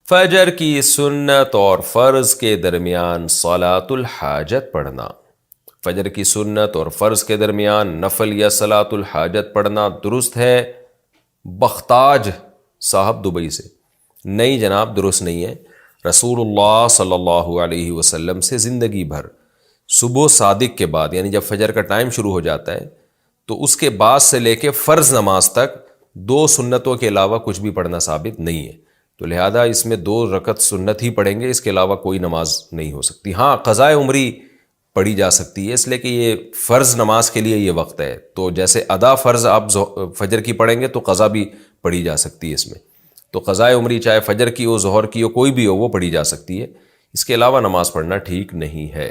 فجر کی سنت اور فرض کے درمیان صلاۃ الحاجت پڑھنا۔ فجر کی سنت اور فرض کے درمیان نفل یا صلاۃ الحاجت پڑھنا درست ہے؟ بختاج صاحب دبئی سے، نہیں جناب درست نہیں ہے۔ رسول اللہ صلی اللہ علیہ وسلم سے زندگی بھر صبح صادق کے بعد، یعنی جب فجر کا ٹائم شروع ہو جاتا ہے تو اس کے بعد سے لے کے فرض نماز تک 2 سنتوں کے علاوہ کچھ بھی پڑھنا ثابت نہیں ہے، تو لہذا اس میں 2 رکعت سنت ہی پڑھیں گے، اس کے علاوہ کوئی نماز نہیں ہو سکتی۔ ہاں قضاء عمری پڑھی جا سکتی ہے، اس لیے کہ یہ فرض نماز کے لیے یہ وقت ہے، تو جیسے ادا فرض آپ فجر کی پڑھیں گے تو قضا بھی پڑھی جا سکتی ہے اس میں، تو قضاء عمری چاہے فجر کی ہو، ظہر کی ہو، کوئی بھی ہو وہ پڑھی جا سکتی ہے، اس کے علاوہ نماز پڑھنا ٹھیک نہیں ہے۔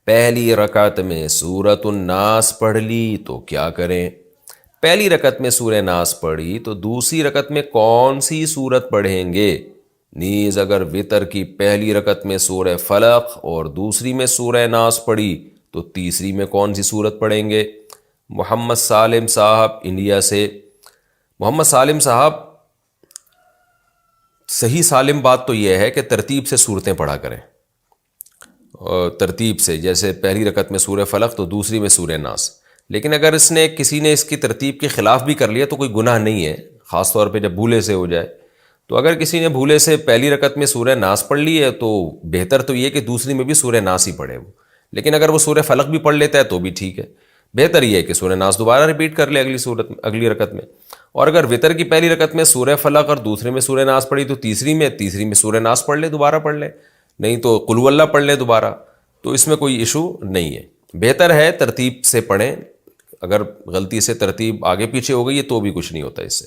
پہلی رکعت میں سورۃ الناس پڑھ لی تو کیا کریں؟ پہلی رکعت میں سورہ ناس پڑھی تو دوسری رکعت میں کون سی سورت پڑھیں گے؟ نیز اگر وتر کی پہلی رکعت میں سورہ فلق اور دوسری میں سورہ ناس پڑھی تو تیسری میں کون سی سورت پڑھیں گے؟ محمد سالم صاحب انڈیا سے۔ محمد سالم صاحب، صحیح سالم بات تو یہ ہے کہ ترتیب سے صورتیں پڑھا کریں، ترتیب سے، جیسے پہلی رکعت میں سورہ فلق تو دوسری میں سورہ ناس، لیکن اگر کسی نے اس کی ترتیب کے خلاف بھی کر لیا تو کوئی گناہ نہیں ہے، خاص طور پہ جب بھولے سے ہو جائے۔ تو اگر کسی نے بھولے سے پہلی رکعت میں سورہ ناس پڑھ لی ہے تو بہتر تو یہ کہ دوسری میں بھی سورہ ناس ہی پڑھے وہ، لیکن اگر وہ سورہ فلق بھی پڑھ لیتا ہے تو بھی ٹھیک ہے، بہتر یہ ہے کہ سورہ ناس دوبارہ ریپیٹ کر لے اگلی رکعت میں۔ اور اگر وتر کی پہلی رکعت میں سورہ فلق اور دوسرے میں سورہ ناس پڑھی تو تیسری میں سورہ ناس پڑھ لے، دوبارہ پڑھ لے، نہیں تو قل ہو اللہ پڑھ لے دوبارہ، تو اس میں کوئی ایشو نہیں ہے۔ بہتر ہے ترتیب سے پڑھیں، اگر غلطی سے ترتیب آگے پیچھے ہو گئی ہے تو بھی کچھ نہیں ہوتا اس سے۔